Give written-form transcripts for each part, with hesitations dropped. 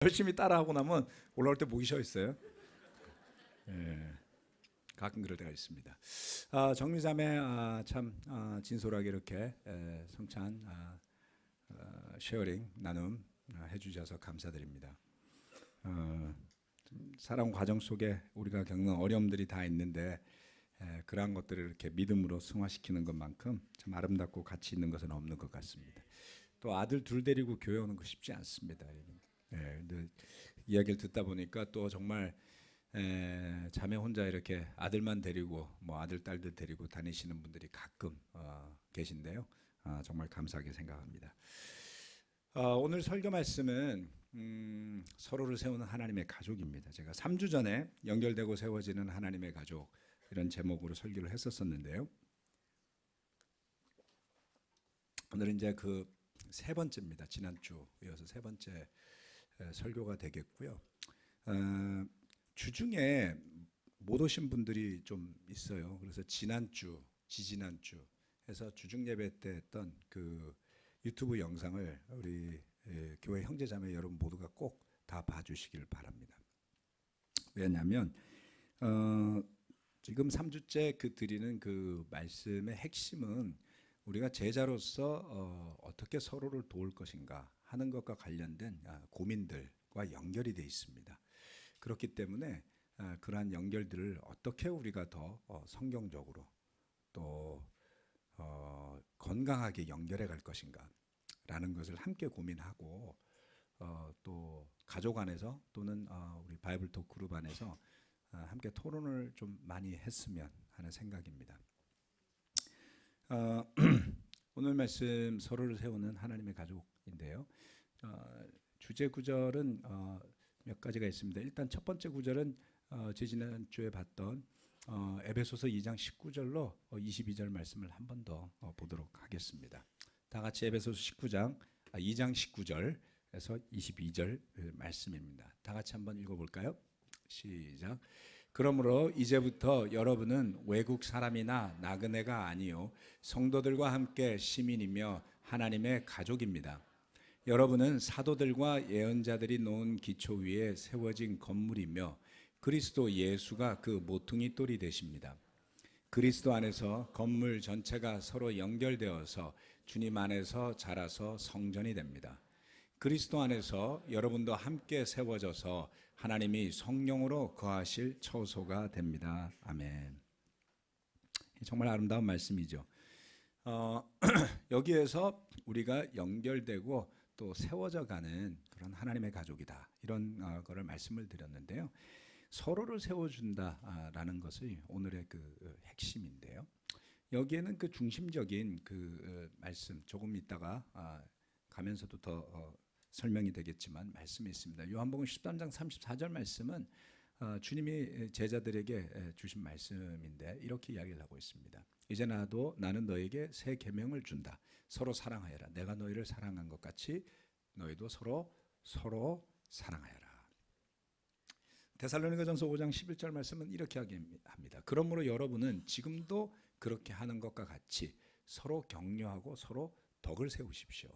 열심히 따라하고 나면 올라올 때 목이 쉬어 있어요. 예, 가끔 그럴 때가 있습니다. 정미자매 참 진솔하게 이렇게 성찬 쉐어링 나눔 해주셔서 감사드립니다. 살아온 과정 속에 우리가 겪는 어려움들이 다 있는데 그러한 것들을 이렇게 믿음으로 승화시키는 것만큼 참 아름답고 가치 있는 것은 없는 것 같습니다. 또 아들 둘 데리고 교회 오는 거 쉽지 않습니다. 근데 이야기를 듣다 보니까 또 정말 자매 혼자 이렇게 아들만 데리고 뭐 아들 딸들 데리고 다니시는 분들이 가끔 계신데요. 정말 감사하게 생각합니다. 오늘 설교 말씀은 서로를 세우는 하나님의 가족입니다. 제가 3주 전에 연결되고 세워지는 하나님의 가족 이런 제목으로 설교를 했었었는데요. 오늘은 이제 그 세 번째입니다. 지난주 이어서 세 번째 설교가 되겠고요. 주중에 못 오신 분들이 좀 있어요. 그래서 지난주, 지지난주 해서 주중 예배 때 했던 그 유튜브 영상을 우리 교회 형제자매 여러분 모두가 꼭 다 봐주시길 바랍니다. 왜냐하면 지금 3주째 그 드리는 그 말씀의 핵심은 우리가 제자로서 어떻게 서로를 도울 것인가 하는 것과 관련된 고민들과 연결이 되어 있습니다. 그렇기 때문에 그러한 연결들을 어떻게 우리가 더 성경적으로 또 건강하게 연결해 갈 것인가 라는 것을 함께 고민하고 또 가족 안에서 또는 우리 바이블톡 그룹 안에서 함께 토론을 좀 많이 했으면 하는 생각입니다. 오늘 말씀 서로를 세우는 하나님의 가족인데요. 주제 구절은 몇 가지가 있습니다. 일단 첫 번째 구절은 지난주에 봤던 에베소서 2장 19절로 22절 말씀을 한 번 더 보도록 하겠습니다. 다 같이 에베소서 2장 19절에서 22절 말씀입니다. 다 같이 한번 읽어볼까요? 시작. 그러므로 이제부터 여러분은 외국 사람이나 나그네가 아니요 성도들과 함께 시민이며 하나님의 가족입니다. 여러분은 사도들과 예언자들이 놓은 기초 위에 세워진 건물이며 그리스도 예수가 그 모퉁이 돌이 되십니다. 그리스도 안에서 건물 전체가 서로 연결되어서 주님 안에서 자라서 성전이 됩니다. 그리스도 안에서 여러분도 함께 세워져서 하나님이 성령으로 거하실 처소가 됩니다. 아멘. 정말 아름다운 말씀이죠. 여기에서 우리가 연결되고 또 세워져 가는 그런 하나님의 가족이다. 이런 거를 말씀을 드렸는데요. 서로를 세워준다라는 것이 오늘의 그 핵심인데요. 여기에는 그 중심적인 그 말씀 조금 있다가 가면서도 더 설명이 되겠지만 말씀이 있습니다. 요한복음 13장 34절 말씀은 주님이 제자들에게 주신 말씀인데 이렇게 이야기를 하고 있습니다. 이제 나는 너에게 새 계명을 준다. 서로 사랑하여라. 내가 너희를 사랑한 것 같이 너희도 서로 사랑하여라. 데살로니가전서 5장 11절 말씀은 이렇게 합니다. 그러므로 여러분은 지금도 그렇게 하는 것과 같이 서로 격려하고 서로 덕을 세우십시오.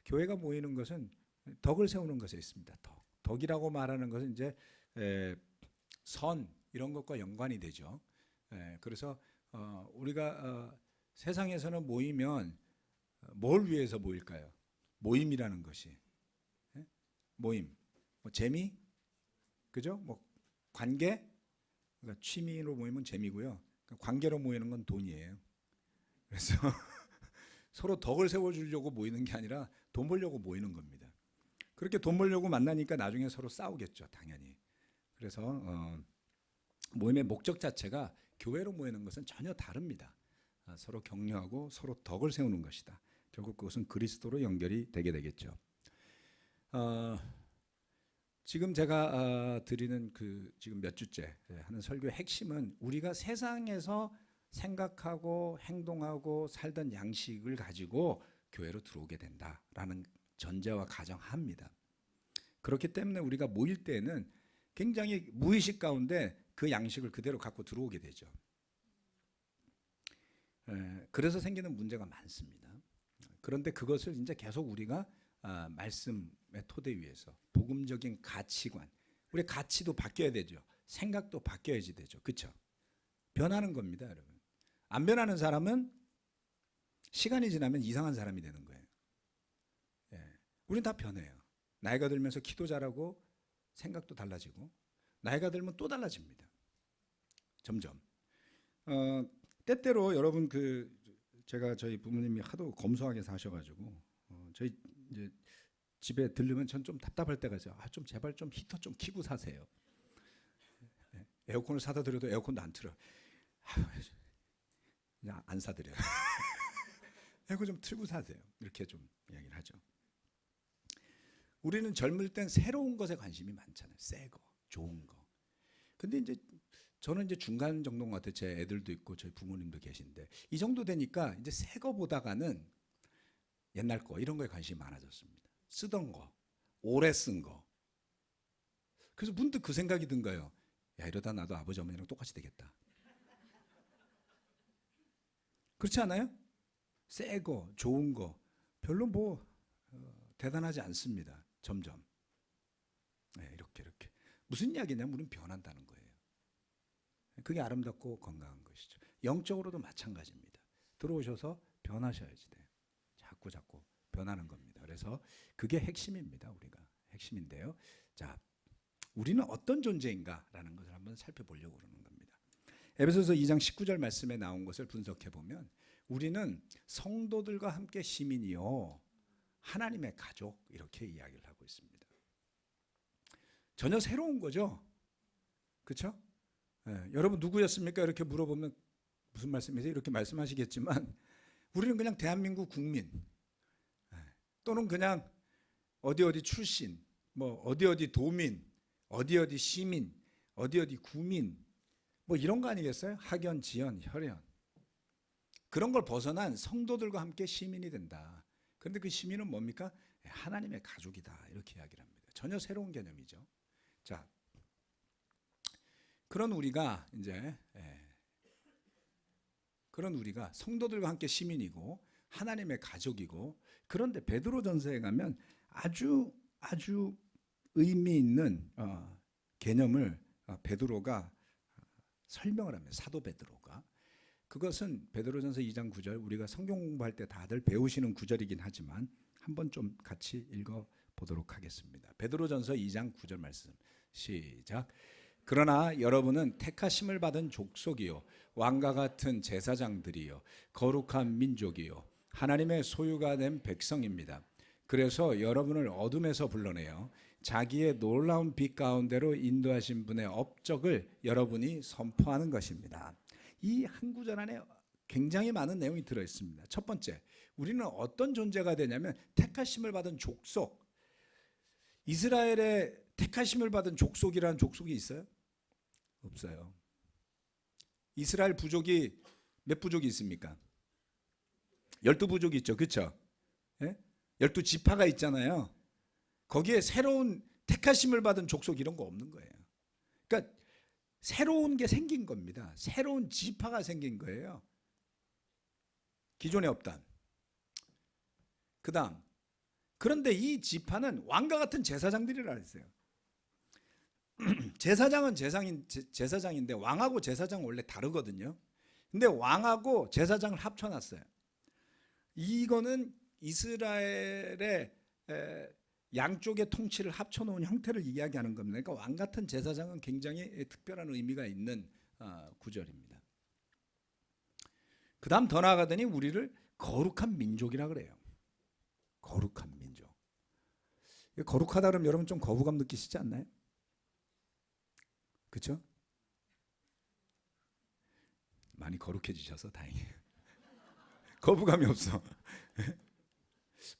교회가 모이는 것은 덕을 세우는 것에 있습니다. 덕이라고 말하는 것은 이제 선 이런 것과 연관이 되죠. 그래서 우리가 세상에서는 모이면 뭘 위해서 모일까요? 모임이라는 것이 모임, 뭐 재미, 그죠? 뭐 관계, 그러니까 취미로 모이면 재미고요. 관계로 모이는 건 돈이에요. 그래서 서로 덕을 세워주려고 모이는 게 아니라 돈 벌려고 모이는 겁니다. 그렇게 돈 벌려고 만나니까 나중에 서로 싸우겠죠, 당연히. 그래서 모임의 목적 자체가 교회로 모이는 것은 전혀 다릅니다. 서로 격려하고 서로 덕을 세우는 것이다. 결국 그것은 그리스도로 연결이 되게 되겠죠. 지금 제가 드리는 그 지금 몇 주째 하는 설교의 핵심은 우리가 세상에서 생각하고 행동하고 살던 양식을 가지고 교회로 들어오게 된다라는 전제와 가정합니다. 그렇기 때문에 우리가 모일 때는 굉장히 무의식 가운데 그 양식을 그대로 갖고 들어오게 되죠. 그래서 생기는 문제가 많습니다. 그런데 그것을 이제 계속 우리가 말씀의 토대 위에서 복음적인 가치관, 우리 가치도 바뀌어야 되죠. 생각도 바뀌어야지 되죠. 그렇죠? 변하는 겁니다, 여러분. 안 변하는 사람은 시간이 지나면 이상한 사람이 되는 거예요. 우린 다 변해요. 나이가 들면서 기도 잘하고 생각도 달라지고 나이가 들면 또 달라집니다. 점점. 때때로 여러분 제가 저희 부모님이 하도 검소하게 사셔가지고 저희 이제 집에 들르면 전 좀 답답할 때가 있어요. 좀 제발 좀 히터 좀 켜고 사세요. 에어컨을 사다 드려도 에어컨도 안 틀어. 그냥 안 사드려요. 에어컨 좀 틀고 사세요. 이렇게 좀 이야기를 하죠. 우리는 젊을 땐 새로운 것에 관심이 많잖아요. 새 거, 좋은 거. 근데 이제 저는 이제 중간 정도인 것 같아요. 제 애들도 있고 저희 부모님도 계신데 이 정도 되니까 이제 새 거 보다가는 옛날 거 이런 거에 관심이 많아졌습니다. 쓰던 거, 오래 쓴 거. 그래서 문득 그 생각이 든 거예요. 야, 이러다 나도 아버지 어머니랑 똑같이 되겠다. 그렇지 않아요? 새 거, 좋은 거 별로 뭐 대단하지 않습니다. 점점. 이렇게 무슨 이야기냐면 우리는 변한다는 거예요. 그게 아름답고 건강한 것이죠. 영적으로도 마찬가지입니다. 들어오셔서 변하셔야지 돼요. 자꾸 변하는 겁니다. 그래서 그게 핵심입니다. 우리가 핵심인데요. 자, 우리는 어떤 존재인가라는 것을 한번 살펴보려고 그러는 겁니다. 에베소서 2장 19절 말씀에 나온 것을 분석해 보면 우리는 성도들과 함께 시민이요 하나님의 가족 이렇게 이야기를 하고 있습니다. 전혀 새로운 거죠. 그렇죠? 여러분 누구였습니까? 이렇게 물어보면 무슨 말씀이세요? 이렇게 말씀하시겠지만 우리는 그냥 대한민국 국민 또는 그냥 어디 출신, 뭐 어디 도민, 어디 시민, 어디 구민 뭐 이런 거 아니겠어요? 학연, 지연, 혈연 그런 걸 벗어난 성도들과 함께 시민이 된다. 그런데 그 시민은 뭡니까? 하나님의 가족이다 이렇게 이야기를 합니다. 전혀 새로운 개념이죠. 자, 그런 우리가 성도들과 함께 시민이고 하나님의 가족이고 그런데 베드로전서에 가면 아주 의미 있는 개념을 베드로가 설명을 합니다. 사도 베드로가. 그것은 베드로전서 2장 9절 우리가 성경 공부할 때 다들 배우시는 구절이긴 하지만 한번 좀 같이 읽어보도록 하겠습니다. 베드로전서 2장 9절 말씀 시작. 그러나 여러분은 택하심을 받은 족속이요 왕과 같은 제사장들이요 거룩한 민족이요 하나님의 소유가 된 백성입니다. 그래서 여러분을 어둠에서 불러내어 자기의 놀라운 빛 가운데로 인도하신 분의 업적을 여러분이 선포하는 것입니다. 이 한 구절 안에 굉장히 많은 내용이 들어있습니다. 첫 번째, 우리는 어떤 존재가 되냐면 택하심을 받은 족속. 이스라엘의 택하심을 받은 족속이라는 족속이 있어요? 없어요. 이스라엘 부족이 몇 부족이 있습니까? 12부족이 있죠. 그렇죠? 12지파가 있잖아요. 거기에 새로운 택하심을 받은 족속 이런 거 없는 거예요. 그러니까 새로운 게 생긴 겁니다. 새로운 지파가 생긴 거예요. 기존에 없던. 그 다음 그런데 이 지파는 왕과 같은 제사장들이라 했어요. 제사장은 제사장인데 왕하고 제사장은 원래 다르거든요. 근데 왕하고 제사장을 합쳐놨어요. 이거는 이스라엘의 양쪽의 통치를 합쳐놓은 형태를 이야기하는 겁니다. 그러니까 왕 같은 제사장은 굉장히 특별한 의미가 있는 구절입니다. 그 다음 더 나아가더니 우리를 거룩한 민족이라 그래요. 거룩한 민족. 거룩하다 그러면 여러분 좀 거부감 느끼시지 않나요? 그렇죠? 많이 거룩해지셔서 다행이에요. 거부감이 없어.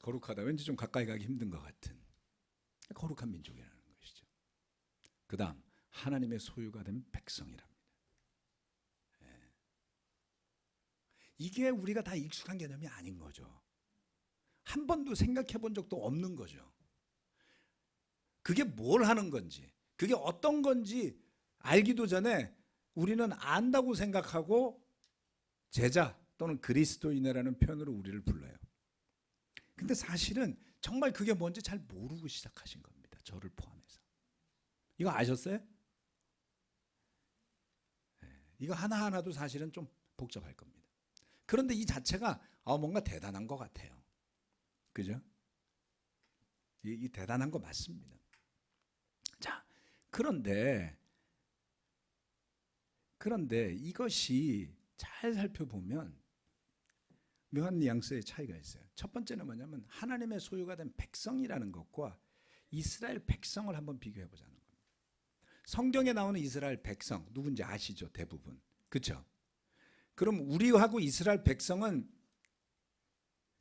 거룩하다. 왠지 좀 가까이 가기 힘든 것 같은 거룩한 민족이라는 것이죠. 그 다음 하나님의 소유가 된 백성이랍니다. 이게 우리가 다 익숙한 개념이 아닌 거죠. 한 번도 생각해 본 적도 없는 거죠. 그게 뭘 하는 건지, 그게 어떤 건지 알기도 전에 우리는 안다고 생각하고 제자 또는 그리스도인이라는 표현으로 우리를 불러요. 근데 사실은 정말 그게 뭔지 잘 모르고 시작하신 겁니다. 저를 포함해서. 이거 아셨어요? 이거 하나하나도 사실은 좀 복잡할 겁니다. 그런데 이 자체가 뭔가 대단한 것 같아요. 그죠? 이 대단한 거 맞습니다. 자, 그런데 이것이 잘 살펴보면 묘한 뉘앙스의 차이가 있어요. 첫 번째는 뭐냐면 하나님의 소유가 된 백성이라는 것과 이스라엘 백성을 한번 비교해 보자는 겁니다. 성경에 나오는 이스라엘 백성 누군지 아시죠? 대부분. 그렇죠? 그럼 우리하고 이스라엘 백성은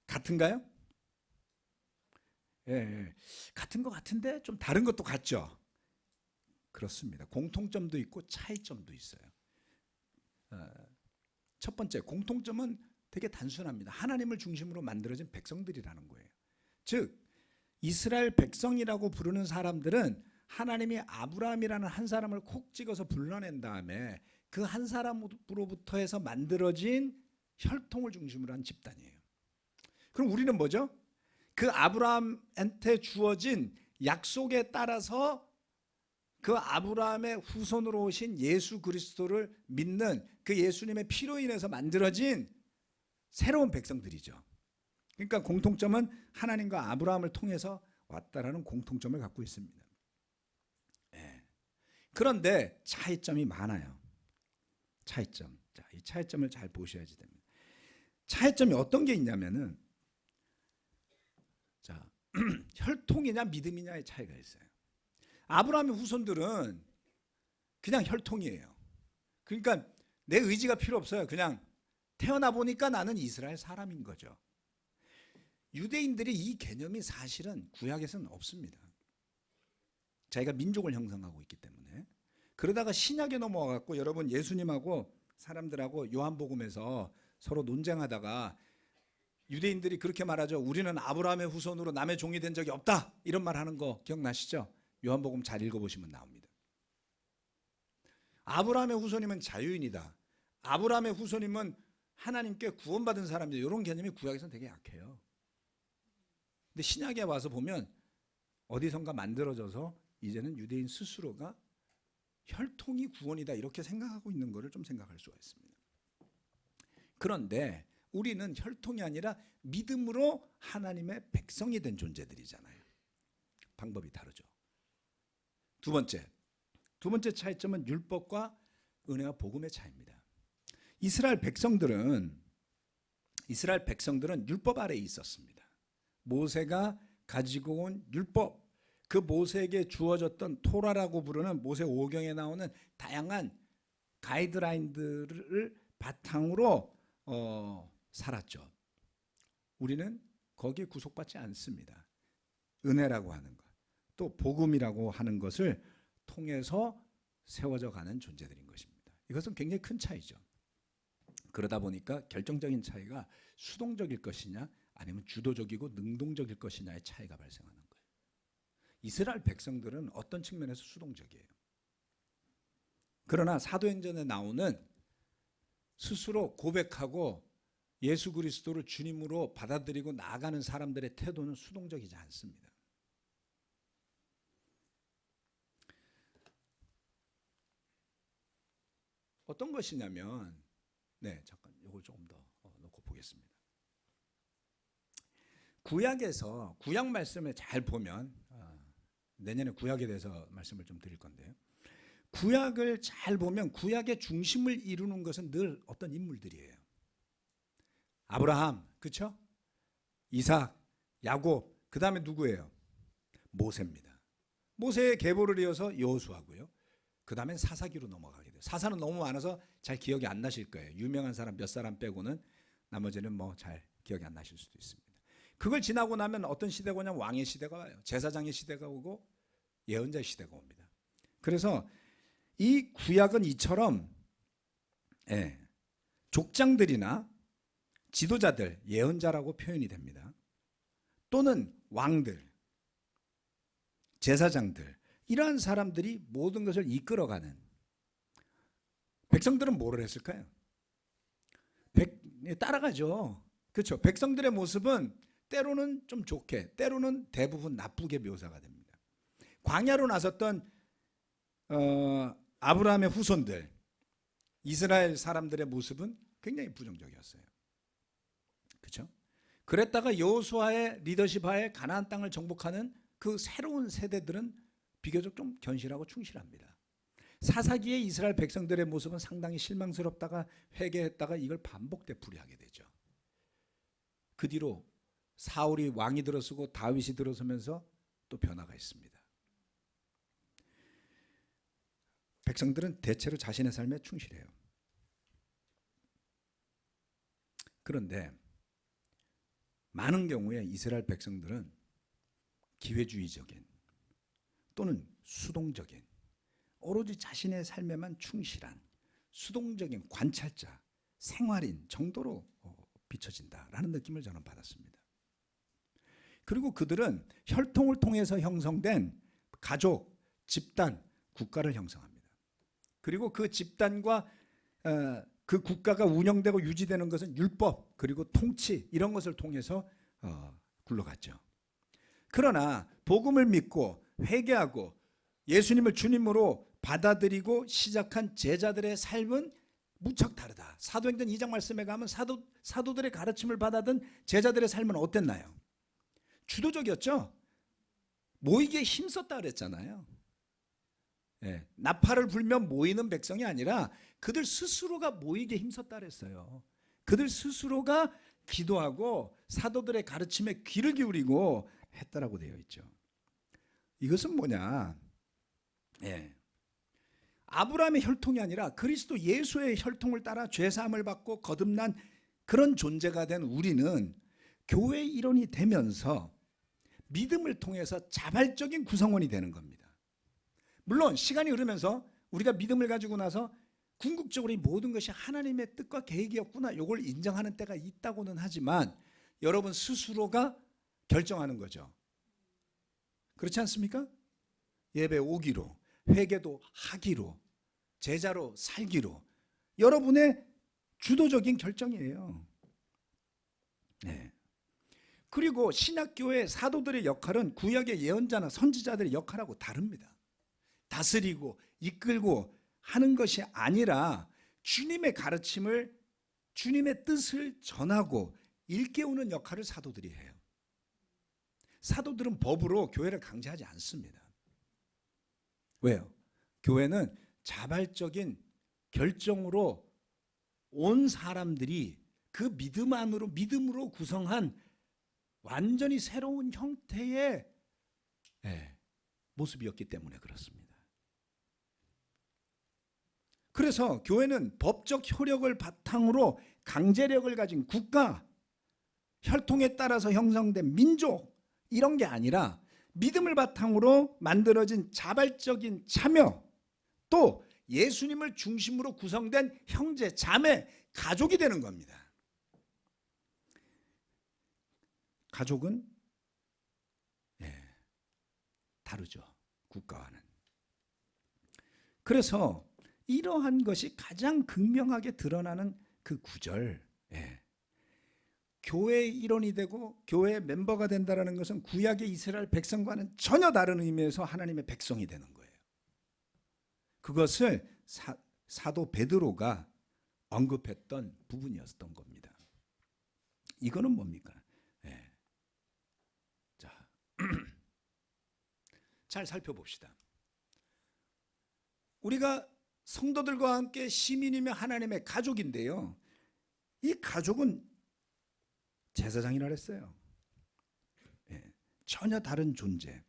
같은가요? 예, 같은 것 같은데 좀 다른 것도 같죠? 그렇습니다. 공통점도 있고 차이점도 있어요. 첫 번째 공통점은 되게 단순합니다. 하나님을 중심으로 만들어진 백성들이라는 거예요. 즉 이스라엘 백성이라고 부르는 사람들은 하나님이 아브라함이라는 한 사람을 콕 찍어서 불러낸 다음에 그 한 사람으로부터 해서 만들어진 혈통을 중심으로 한 집단이에요. 그럼 우리는 뭐죠? 그 아브라함한테 주어진 약속에 따라서 그 아브라함의 후손으로 오신 예수 그리스도를 믿는 그 예수님의 피로 인해서 만들어진 새로운 백성들이죠. 그러니까 공통점은 하나님과 아브라함을 통해서 왔다라는 공통점을 갖고 있습니다. 그런데 차이점이 많아요. 차이점. 자, 이 차이점을 잘 보셔야지 됩니다. 차이점이 어떤 게 있냐면은 자, 혈통이냐 믿음이냐의 차이가 있어요. 아브라함의 후손들은 그냥 혈통이에요. 그러니까 내 의지가 필요 없어요. 그냥 태어나 보니까 나는 이스라엘 사람인 거죠. 유대인들이 이 개념이 사실은 구약에서는 없습니다. 자기가 민족을 형성하고 있기 때문에. 그러다가 신약에 넘어와 갖고 여러분 예수님하고 사람들하고 요한복음에서 서로 논쟁하다가 유대인들이 그렇게 말하죠. 우리는 아브라함의 후손으로 남의 종이 된 적이 없다. 이런 말 하는 거 기억나시죠? 요한복음 잘 읽어보시면 나옵니다. 아브라함의 후손이면 자유인이다. 아브라함의 후손이면 하나님께 구원받은 사람들, 이런 개념이 구약에서는 되게 약해요. 근데 신약에 와서 보면 어디선가 만들어져서 이제는 유대인 스스로가 혈통이 구원이다 이렇게 생각하고 있는 것을 좀 생각할 수가 있습니다. 그런데 우리는 혈통이 아니라 믿음으로 하나님의 백성이 된 존재들이잖아요. 방법이 다르죠. 두 번째 차이점은 율법과 은혜와 복음의 차이입니다. 이스라엘 백성들은 율법 아래에 있었습니다. 모세가 가지고 온 율법, 그 모세에게 주어졌던 토라라고 부르는 모세 오경에 나오는 다양한 가이드라인들을 바탕으로 살았죠. 우리는 거기에 구속받지 않습니다. 은혜라고 하는 것, 또 복음이라고 하는 것을 통해서 세워져 가는 존재들인 것입니다. 이것은 굉장히 큰 차이죠. 그러다 보니까 결정적인 차이가 수동적일 것이냐 아니면 주도적이고 능동적일 것이냐의 차이가 발생하는 거예요. 이스라엘 백성들은 어떤 측면에서 수동적이에요. 그러나 사도행전에 나오는 스스로 고백하고 예수 그리스도를 주님으로 받아들이고 나아가는 사람들의 태도는 수동적이지 않습니다. 어떤 것이냐면, 잠깐 이걸 조금 더 놓고 보겠습니다. 구약에서 구약 말씀을 잘 보면 내년에 구약에 대해서 말씀을 좀 드릴 건데요. 구약을 잘 보면 구약의 중심을 이루는 것은 늘 어떤 인물들이에요. 아브라함, 그렇죠? 이삭, 야곱, 그 다음에 누구예요? 모세입니다. 모세의 계보를 이어서 여호수아고요. 그 다음엔 사사기로 넘어가게 돼요. 사사는 너무 많아서 잘 기억이 안 나실 거예요. 유명한 사람 몇 사람 빼고는 나머지는 뭐 잘 기억이 안 나실 수도 있습니다. 그걸 지나고 나면 어떤 시대가 오냐면 왕의 시대가 와요. 제사장의 시대가 오고 예언자의 시대가 옵니다. 그래서 이 구약은 이처럼 족장들이나 지도자들, 예언자라고 표현이 됩니다. 또는 왕들, 제사장들, 이러한 사람들이 모든 것을 이끌어가는. 백성들은 뭐를 했을까요? 따라가죠. 그렇죠. 백성들의 모습은 때로는 좀 좋게, 때로는 대부분 나쁘게 묘사가 됩니다. 광야로 나섰던 아브라함의 후손들, 이스라엘 사람들의 모습은 굉장히 부정적이었어요. 그렇죠? 그랬다가 여호수아의 리더십하에 가나안 땅을 정복하는 그 새로운 세대들은 비교적 좀 견실하고 충실합니다. 사사기의 이스라엘 백성들의 모습은 상당히 실망스럽다가 회개했다가 이걸 반복되풀이하게 되죠. 그 뒤로 사울이 왕이 들어서고 다윗이 들어서면서 또 변화가 있습니다. 백성들은 대체로 자신의 삶에 충실해요. 그런데 많은 경우에 이스라엘 백성들은 기회주의적인 또는 수동적인, 오로지 자신의 삶에만 충실한 수동적인 관찰자, 생활인 정도로 비춰진다라는 느낌을 저는 받았습니다. 그리고 그들은 혈통을 통해서 형성된 가족, 집단, 국가를 형성합니다. 그리고 그 집단과 그 국가가 운영되고 유지되는 것은 율법 그리고 통치 이런 것을 통해서 굴러갔죠. 그러나 복음을 믿고 회개하고 예수님을 주님으로 받아들이고 시작한 제자들의 삶은 무척 다르다. 사도행전 2장 말씀에 가면 사도들의 가르침을 받아든 제자들의 삶은 어땠나요? 주도적이었죠. 모이기에 힘썼다 그랬잖아요. 예, 나팔을 불면 모이는 백성이 아니라 그들 스스로가 모이기에 힘썼다 그랬어요. 그들 스스로가 기도하고 사도들의 가르침에 귀를 기울이고 했다라고 되어 있죠. 이것은 뭐냐? 예. 아브라함의 혈통이 아니라 그리스도 예수의 혈통을 따라 죄사함을 받고 거듭난 그런 존재가 된 우리는 교회의 일원이 되면서 믿음을 통해서 자발적인 구성원이 되는 겁니다. 물론 시간이 흐르면서 우리가 믿음을 가지고 나서 궁극적으로 이 모든 것이 하나님의 뜻과 계획이었구나 이걸 인정하는 때가 있다고는 하지만 여러분 스스로가 결정하는 거죠. 그렇지 않습니까? 예배 오기로, 회개도 하기로, 제자로 살기로 여러분의 주도적인 결정이에요. 네. 그리고 신약교회 사도들의 역할은 구약의 예언자나 선지자들의 역할하고 다릅니다. 다스리고 이끌고 하는 것이 아니라 주님의 가르침을, 주님의 뜻을 전하고 일깨우는 역할을 사도들이 해요. 사도들은 법으로 교회를 강제하지 않습니다. 왜요? 교회는 자발적인 결정으로 온 사람들이 그 믿음 안으로, 믿음으로 구성한 완전히 새로운 형태의 모습이었기 때문에 그렇습니다. 그래서 교회는 법적 효력을 바탕으로 강제력을 가진 국가, 혈통에 따라서 형성된 민족 이런 게 아니라 믿음을 바탕으로 만들어진 자발적인 참여, 또 예수님을 중심으로 구성된 형제, 자매, 가족이 되는 겁니다. 가족은 다르죠. 국가와는. 그래서 이러한 것이 가장 극명하게 드러나는 그 구절, 교회의 일원이 되고 교회의 멤버가 된다는 것은 구약의 이스라엘 백성과는 전혀 다른 의미에서 하나님의 백성이 되는 거예요. 그것을 사도 베드로가 언급했던 부분이었던 겁니다. 이거는 뭡니까? 자, 잘 살펴봅시다. 우리가 성도들과 함께 시민이며 하나님의 가족인데요. 이 가족은 제사장이라 했어요. 전혀 다른 존재.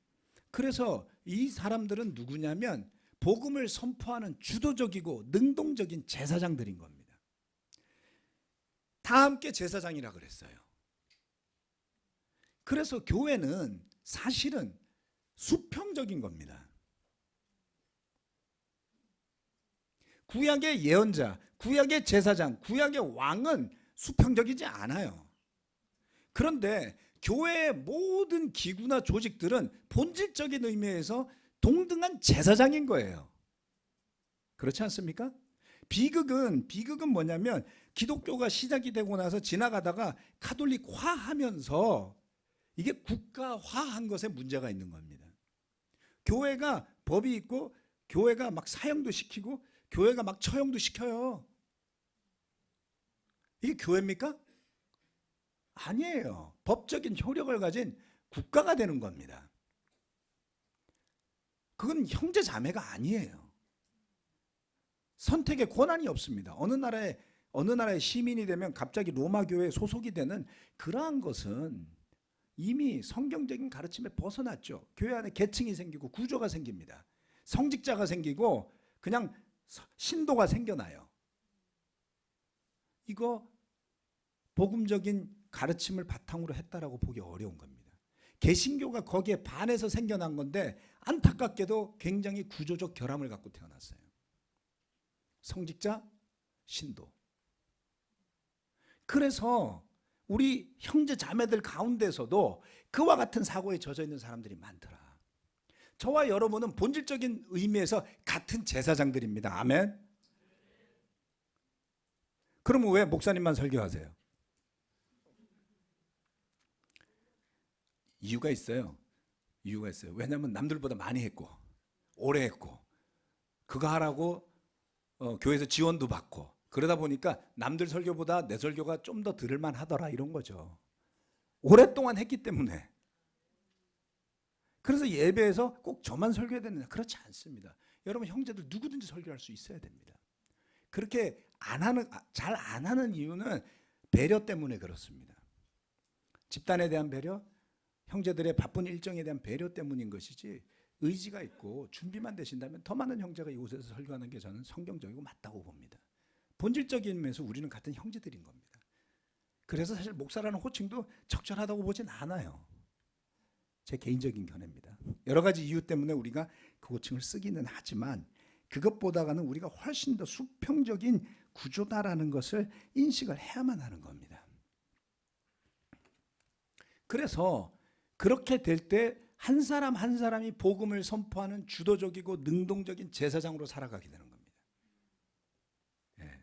그래서 이 사람들은 누구냐면 복음을 선포하는 주도적이고 능동적인 제사장들인 겁니다. 다 함께 제사장이라 그랬어요. 그래서 교회는 사실은 수평적인 겁니다. 구약의 예언자, 구약의 제사장, 구약의 왕은 수평적이지 않아요. 그런데 교회의 모든 기구나 조직들은 본질적인 의미에서 동등한 제사장인 거예요. 그렇지 않습니까? 비극은 뭐냐면 기독교가 시작이 되고 나서 지나가다가 카톨릭화하면서 이게 국가화한 것에 문제가 있는 겁니다. 교회가 법이 있고 교회가 막 사형도 시키고 교회가 막 처형도 시켜요. 이게 교회입니까? 아니에요. 법적인 효력을 가진 국가가 되는 겁니다. 그건 형제 자매가 아니에요. 선택의 권한이 없습니다. 어느 나라의 시민이 되면 갑자기 로마 교회에 소속이 되는 그러한 것은 이미 성경적인 가르침에 벗어났죠. 교회 안에 계층이 생기고 구조가 생깁니다. 성직자가 생기고 그냥 신도가 생겨나요. 이거 복음적인 가르침을 바탕으로 했다라고 보기 어려운 겁니다. 개신교가 거기에 반해서 생겨난 건데 안타깝게도 굉장히 구조적 결함을 갖고 태어났어요. 성직자, 신도. 그래서 우리 형제 자매들 가운데서도 그와 같은 사고에 젖어 있는 사람들이 많더라. 저와 여러분은 본질적인 의미에서 같은 제사장들입니다. 아멘. 그러면 왜 목사님만 설교하세요? 이유가 있어요. 왜냐하면 남들보다 많이 했고 오래 했고 그거 하라고 교회에서 지원도 받고 그러다 보니까 남들 설교보다 내 설교가 좀 더 들을만 하더라 이런 거죠. 오랫동안 했기 때문에. 그래서 예배에서 꼭 저만 설교해야 되느냐? 그렇지 않습니다. 여러분 형제들 누구든지 설교할 수 있어야 됩니다. 그렇게 잘 안 하는 이유는 배려 때문에 그렇습니다. 집단에 대한 배려, 형제들의 바쁜 일정에 대한 배려 때문인 것이지 의지가 있고 준비만 되신다면 더 많은 형제가 이곳에서 설교하는 게 저는 성경적이고 맞다고 봅니다. 본질적인 면에서 우리는 같은 형제들인 겁니다. 그래서 사실 목사라는 호칭도 적절하다고 보진 않아요. 제 개인적인 견해입니다. 여러 가지 이유 때문에 우리가 그 호칭을 쓰기는 하지만 그것보다는 우리가 훨씬 더 수평적인 구조다라는 것을 인식을 해야만 하는 겁니다. 그래서 그렇게 될 때 한 사람 한 사람이 복음을 선포하는 주도적이고 능동적인 제사장으로 살아가게 되는 겁니다. 예.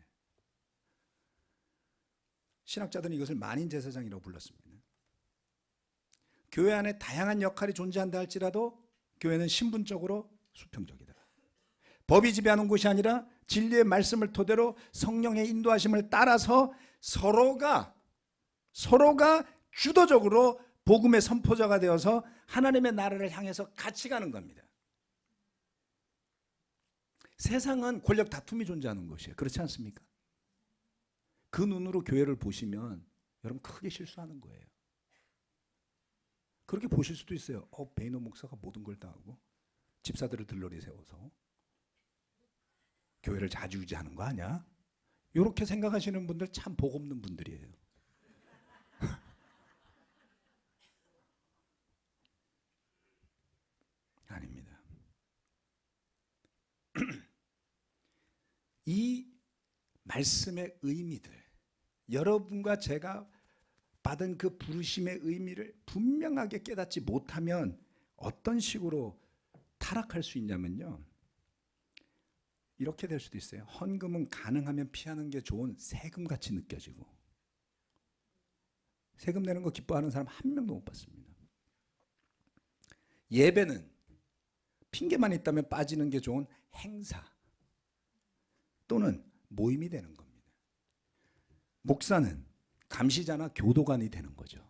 신학자들은 이것을 만인 제사장이라고 불렀습니다. 교회 안에 다양한 역할이 존재한다 할지라도 교회는 신분적으로 수평적이다. 법이 지배하는 곳이 아니라 진리의 말씀을 토대로 성령의 인도하심을 따라서 서로가 주도적으로 복음의 선포자가 되어서 하나님의 나라를 향해서 같이 가는 겁니다. 세상은 권력 다툼이 존재하는 것이에요. 그렇지 않습니까? 그 눈으로 교회를 보시면 여러분 크게 실수하는 거예요. 그렇게 보실 수도 있어요. 베이노 목사가 모든 걸 다 하고 집사들을 들러리 세워서 교회를 좌지우지하는 거 아니야? 이렇게 생각하시는 분들 참 복 없는 분들이에요. 아닙니다. 이 말씀의 의미들, 여러분과 제가 받은 그 부르심의 의미를 분명하게 깨닫지 못하면 어떤 식으로 타락할 수 있냐면요. 이렇게 될 수도 있어요. 헌금은 가능하면 피하는 게 좋은 세금같이 느껴지고 세금 내는 거 기뻐하는 사람 한 명도 못 봤습니다. 예배는 핑계만 있다면 빠지는 게 좋은 행사 또는 모임이 되는 겁니다. 목사는 감시자나 교도관이 되는 거죠.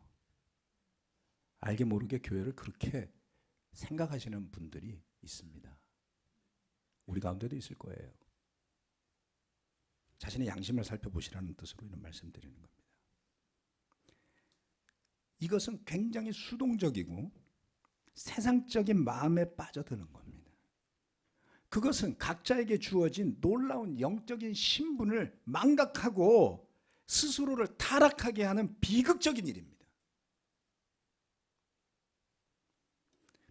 알게 모르게 교회를 그렇게 생각하시는 분들이 있습니다. 우리 가운데도 있을 거예요. 자신의 양심을 살펴보시라는 뜻으로 이런 말씀드리는 겁니다. 이것은 굉장히 수동적이고 세상적인 마음에 빠져드는 겁니다. 그것은 각자에게 주어진 놀라운 영적인 신분을 망각하고 스스로를 타락하게 하는 비극적인 일입니다.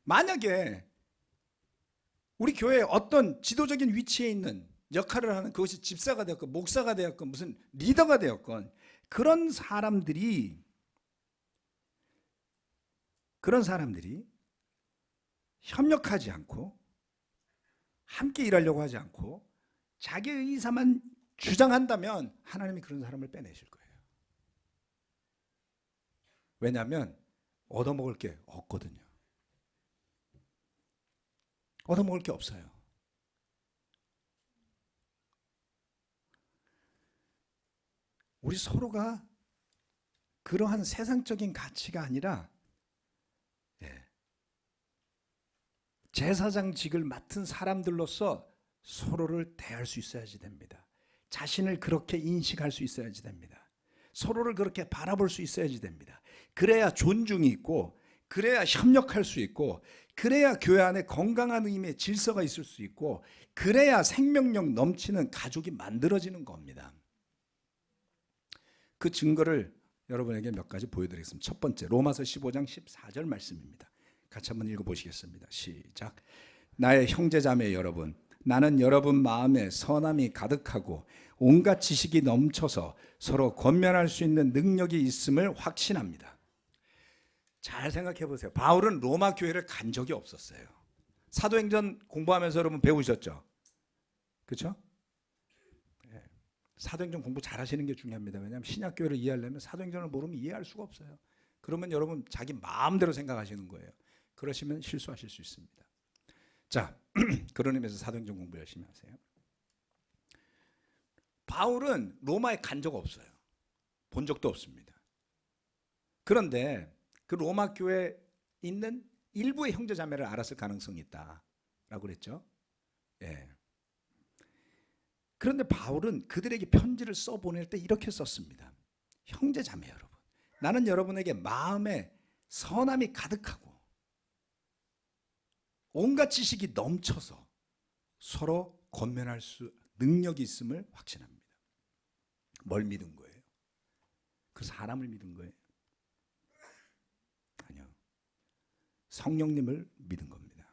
만약에 우리 교회에 어떤 지도적인 위치에 있는 역할을 하는 그것이 집사가 되었건 목사가 되었건 무슨 리더가 되었건 그런 사람들이 협력하지 않고 함께 일하려고 하지 않고 자기 의사만 주장한다면 하나님이 그런 사람을 빼내실 거예요. 왜냐하면 얻어먹을 게 없거든요. 얻어먹을 게 없어요. 우리 서로가 그러한 세상적인 가치가 아니라 제사장직을 맡은 사람들로서 서로를 대할 수 있어야지 됩니다. 자신을 그렇게 인식할 수 있어야지 됩니다. 서로를 그렇게 바라볼 수 있어야지 됩니다. 그래야 존중이 있고, 그래야 협력할 수 있고, 그래야 교회 안에 건강한 의미의 질서가 있을 수 있고, 그래야 생명력 넘치는 가족이 만들어지는 겁니다. 그 증거를 여러분에게 몇 가지 보여드리겠습니다. 첫 번째, 로마서 15장 14절 말씀입니다. 같이 한번 읽어보시겠습니다. 시작. 나의 형제자매 여러분, 나는 여러분 마음에 선함이 가득하고 온갖 지식이 넘쳐서 서로 권면할 수 있는 능력이 있음을 확신합니다. 잘 생각해 보세요. 바울은 로마 교회를 간 적이 없었어요. 사도행전 공부하면서 여러분 배우셨죠? 그렇죠? 사도행전 공부 잘 하시는 게 중요합니다. 왜냐하면 신약교회를 이해하려면 사도행전을 모르면 이해할 수가 없어요. 그러면 여러분 자기 마음대로 생각하시는 거예요. 그러시면 실수하실 수 있습니다. 자, 그런 의미에서 사도행전 공부 열심히 하세요. 바울은 로마에 간 적 없어요. 본 적도 없습니다. 그런데 그 로마 교회에 있는 일부의 형제자매를 알았을 가능성이 있다라고 그랬죠. 예. 그런데 바울은 그들에게 편지를 써보낼 때 이렇게 썼습니다. 형제자매 여러분, 나는 여러분에게 마음에 선함이 가득하고 온갖 지식이 넘쳐서 서로 권면할 수 능력이 있음을 확신합니다. 뭘 믿은 거예요? 그 사람을 믿은 거예요? 아니요. 성령님을 믿은 겁니다.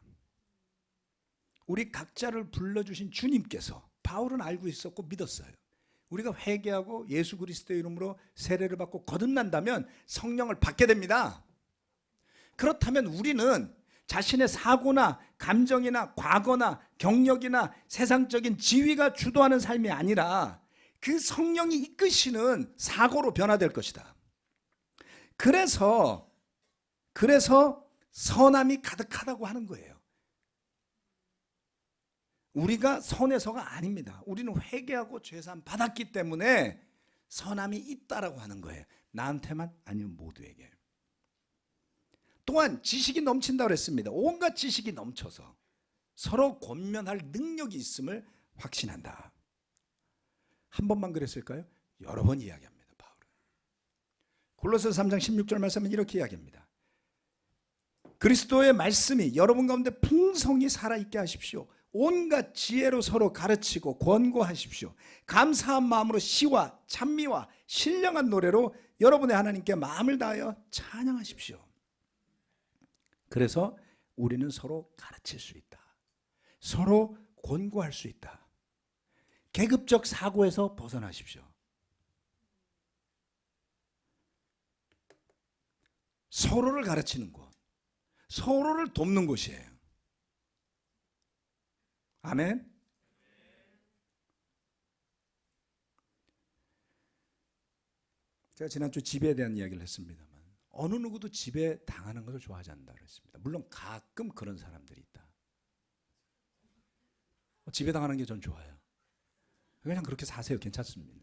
우리 각자를 불러주신 주님께서 바울은 알고 있었고 믿었어요. 우리가 회개하고 예수 그리스도의 이름으로 세례를 받고 거듭난다면 성령을 받게 됩니다. 그렇다면 우리는 자신의 사고나 감정이나 과거나 경력이나 세상적인 지위가 주도하는 삶이 아니라 그 성령이 이끄시는 사고로 변화될 것이다. 그래서 선함이 가득하다고 하는 거예요. 우리가 선해서가 아닙니다. 우리는 회개하고 죄사함 받았기 때문에 선함이 있다라고 하는 거예요. 나한테만 아니면 모두에게. 또한 지식이 넘친다고 그랬습니다. 온갖 지식이 넘쳐서 서로 권면할 능력이 있음을 확신한다. 한 번만 그랬을까요? 여러 번 이야기합니다. 바울은. 골로새서 3장 16절 말씀은 이렇게 이야기합니다. 그리스도의 말씀이 여러분 가운데 풍성히 살아있게 하십시오. 온갖 지혜로 서로 가르치고 권고하십시오. 감사한 마음으로 시와 찬미와 신령한 노래로 여러분의 하나님께 마음을 다하여 찬양하십시오. 그래서 우리는 서로 가르칠 수 있다. 서로 권고할 수 있다. 계급적 사고에서 벗어나십시오. 서로를 가르치는 곳, 서로를 돕는 곳이에요. 아멘. 제가 지난주 지배에 대한 이야기를 했습니다만 어느 누구도 지배 당하는 것을 좋아하지 않는다 그랬습니다. 물론 가끔 그런 사람들이 있다. 지배 당하는 게 전 좋아요. 그냥 그렇게 사세요. 괜찮습니다.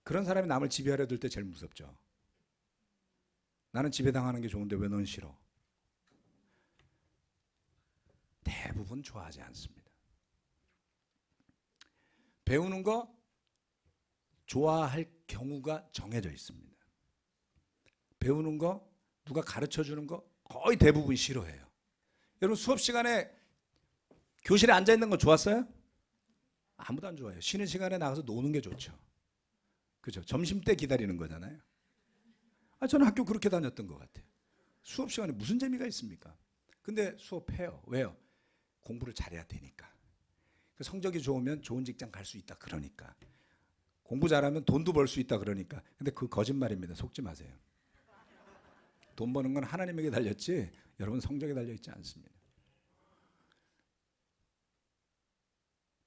그런 사람이 남을 지배하려 들 때 제일 무섭죠. 나는 지배 당하는 게 좋은데 왜 넌 싫어? 대부분 좋아하지 않습니다. 배우는 거 좋아할 경우가 정해져 있습니다. 배우는 거, 누가 가르쳐 주는 거 거의 대부분 싫어해요. 여러분 수업 시간에 교실에 앉아 있는 거 좋았어요? 아무도 안 좋아해요. 쉬는 시간에 나가서 노는 게 좋죠. 그죠? 점심 때 기다리는 거잖아요. 저는 학교 그렇게 다녔던 것 같아요. 수업 시간에 무슨 재미가 있습니까? 근데 수업해요. 왜요? 공부를 잘해야 되니까. 성적이 좋으면 좋은 직장 갈 수 있다 그러니까. 공부 잘하면 돈도 벌 수 있다 그러니까. 근데 그 거짓말입니다. 속지 마세요. 돈 버는 건 하나님에게 달렸지 여러분 성적에 달려있지 않습니다.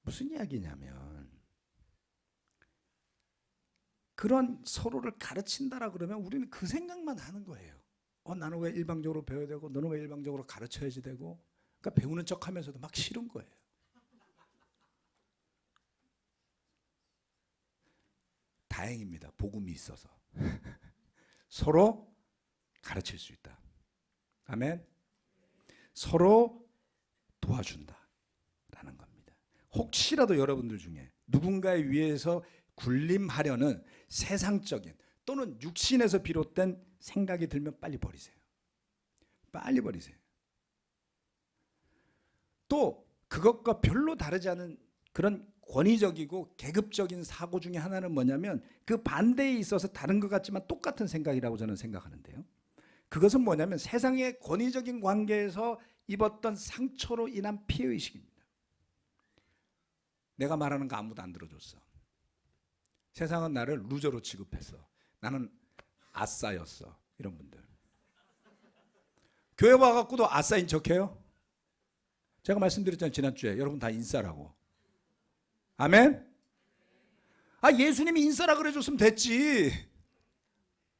무슨 이야기냐면 그런 서로를 가르친다라 그러면 우리는 그 생각만 하는 거예요. 나는 왜 일방적으로 배워야 되고 너는 왜 일방적으로 가르쳐야지 되고, 그러니까 배우는 척하면서도 막 싫은 거예요. 다행입니다. 복음이 있어서 서로 가르칠 수 있다. 아멘. 서로 도와준다라는 겁니다. 혹시라도 여러분들 중에 누군가에 의해서 군림하려는 세상적인 또는 육신에서 비롯된 생각이 들면 빨리 버리세요. 빨리 버리세요. 또 그것과 별로 다르지 않은 그런 권위적이고 계급적인 사고 중에 하나는 뭐냐면 그 반대에 있어서 다른 것 같지만 똑같은 생각이라고 저는 생각하는데요. 그것은 뭐냐면 세상의 권위적인 관계에서 입었던 상처로 인한 피해의식입니다. 내가 말하는 거 아무도 안 들어줬어. 세상은 나를 루저로 취급했어. 나는 아싸였어. 이런 분들. 교회 와갖고도 아싸인 척해요. 제가 말씀드렸잖아요. 지난주에 여러분 다 인싸라고. 아멘? 예수님이 인싸라 그래줬으면 됐지.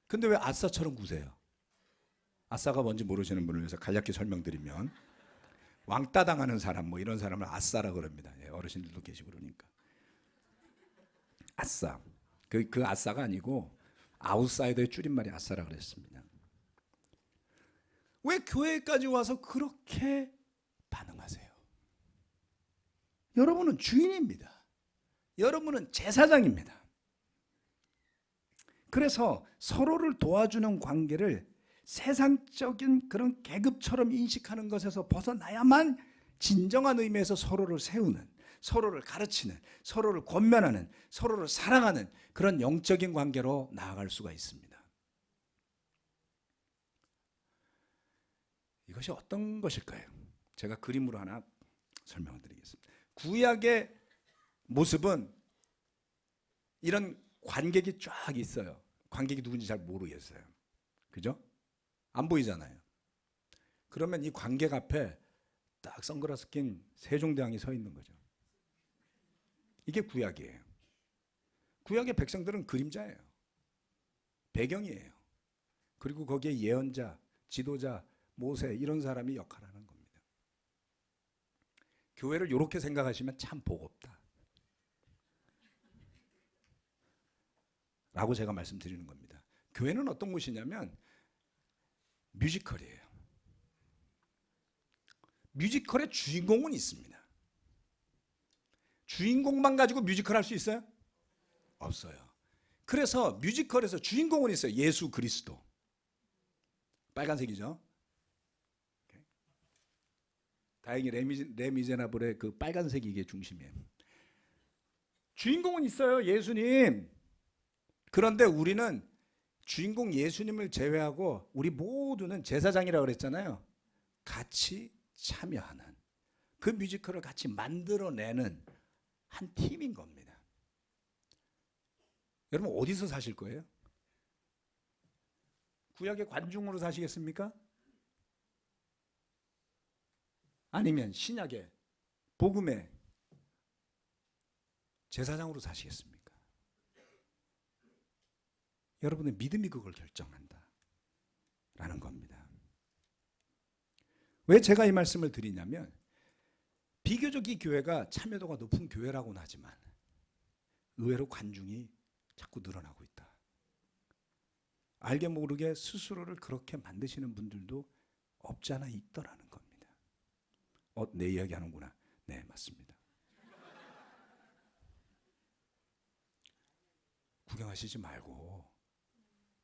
근데 왜 아싸처럼 구세요? 아싸가 뭔지 모르시는 분을 위해서 간략히 설명드리면 왕따 당하는 사람 이런 사람을 아싸라 그럽니다. 어르신들도 계시고 그러니까. 아싸. 그 아싸가 아니고 아웃사이더의 줄임말이 아싸라 그랬습니다. 왜 교회까지 와서 그렇게 반응하세요? 여러분은 주인입니다. 여러분은 제사장입니다. 그래서 서로를 도와주는 관계를 세상적인 그런 계급처럼 인식하는 것에서 벗어나야만 진정한 의미에서 서로를 세우는, 서로를 가르치는, 서로를 권면하는, 서로를 사랑하는 그런 영적인 관계로 나아갈 수가 있습니다. 이것이 어떤 것일까요? 제가 그림으로 하나 설명을 드리겠습니다. 구약의 모습은 이런 관객이 쫙 있어요. 관객이 누군지 잘 모르겠어요. 그죠? 안 보이잖아요. 그러면 이 관객 앞에 딱 선글라스 낀 세종대왕이 서 있는 거죠. 이게 구약이에요. 구약의 백성들은 그림자예요. 배경이에요. 그리고 거기에 예언자, 지도자, 모세 이런 사람이 역할하는 겁니다. 교회를 이렇게 생각하시면 참 복없다 라고 제가 말씀드리는 겁니다. 교회는 어떤 곳이냐면 뮤지컬이에요. 뮤지컬의 주인공은 있습니다. 주인공만 가지고 뮤지컬 할 수 있어요? 없어요. 그래서 뮤지컬에서 주인공은 있어요. 예수 그리스도. 빨간색이죠. 다행히 레미제라블의 그 빨간색이 이게 중심이에요. 주인공은 있어요. 예수님. 그런데 우리는 주인공 예수님을 제외하고 우리 모두는 제사장이라고 그랬잖아요. 같이 참여하는 그 뮤지컬을 같이 만들어내는 한 팀인 겁니다. 여러분 어디서 사실 거예요? 구약의 관중으로 사시겠습니까? 아니면 신약의 복음의 제사장으로 사시겠습니까? 여러분의 믿음이 그걸 결정한다 라는 겁니다. 왜 제가 이 말씀을 드리냐면 비교적 이 교회가 참여도가 높은 교회라고는 하지만 의외로 관중이 자꾸 늘어나고 있다. 알게 모르게 스스로를 그렇게 만드시는 분들도 없지 않아 있더라는 겁니다. 내 이야기 하는구나. 네, 맞습니다. 구경하시지 말고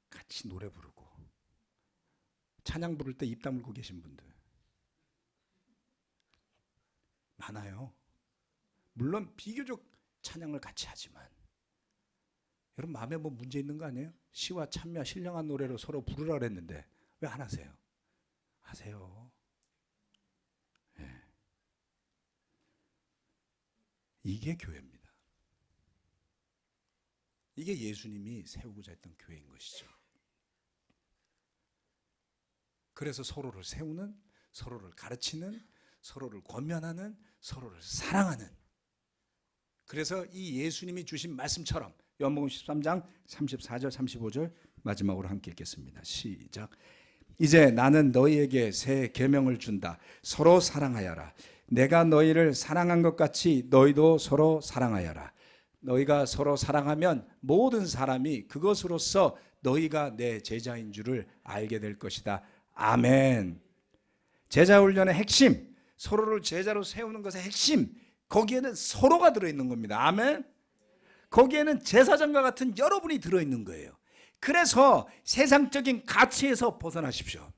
같이 노래 부르고 찬양 부를 때 입 다물고 계신 분들 많아요. 물론 비교적 찬양을 같이 하지만 여러분 마음에 뭐 문제 있는 거 아니에요? 시와 찬미와 신령한 노래로 서로 부르라 그랬는데 왜 안 하세요? 하세요. 네. 이게 교회입니다. 이게 예수님이 세우고자 했던 교회인 것이죠. 그래서 서로를 세우는, 서로를 가르치는, 서로를 권면하는, 서로를 사랑하는. 그래서 이 예수님이 주신 말씀처럼 요한복음 13장 34절 35절 마지막으로 함께 읽겠습니다. 시작. 이제 나는 너희에게 새 계명을 준다. 서로 사랑하여라. 내가 너희를 사랑한 것 같이 너희도 서로 사랑하여라. 너희가 서로 사랑하면 모든 사람이 그것으로서 너희가 내 제자인 줄을 알게 될 것이다. 아멘. 제자 훈련의 핵심, 서로를 제자로 세우는 것의 핵심, 거기에는 서로가 들어있는 겁니다. 아멘. 거기에는 제사장과 같은 여러분이 들어있는 거예요. 그래서 세상적인 가치에서 벗어나십시오.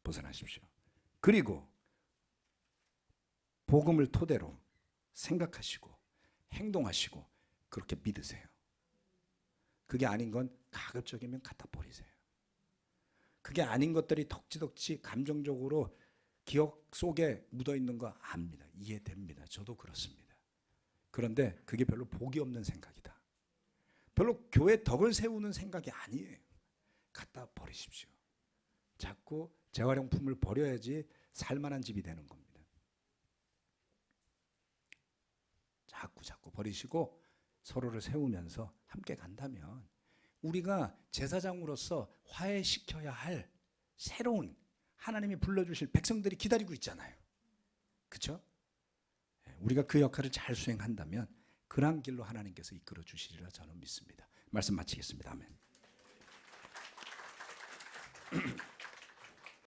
벗어나십시오. 그리고 복음을 토대로 생각하시고 행동하시고 그렇게 믿으세요. 그게 아닌 건 가급적이면 갖다 버리세요. 그게 아닌 것들이 덕지덕지 감정적으로 기억 속에 묻어있는 거 압니다. 이해됩니다. 저도 그렇습니다. 그런데 그게 별로 복이 없는 생각이다. 별로 교회 덕을 세우는 생각이 아니에요. 갖다 버리십시오. 자꾸 재활용품을 버려야지 살만한 집이 되는 겁니다. 자꾸 버리시고 서로를 세우면서 함께 간다면 우리가 제사장으로서 화해시켜야 할 새로운 하나님이 불러주실 백성들이 기다리고 있잖아요. 그렇죠? 우리가 그 역할을 잘 수행한다면 그런 길로 하나님께서 이끌어 주시리라 저는 믿습니다. 말씀 마치겠습니다. 아멘.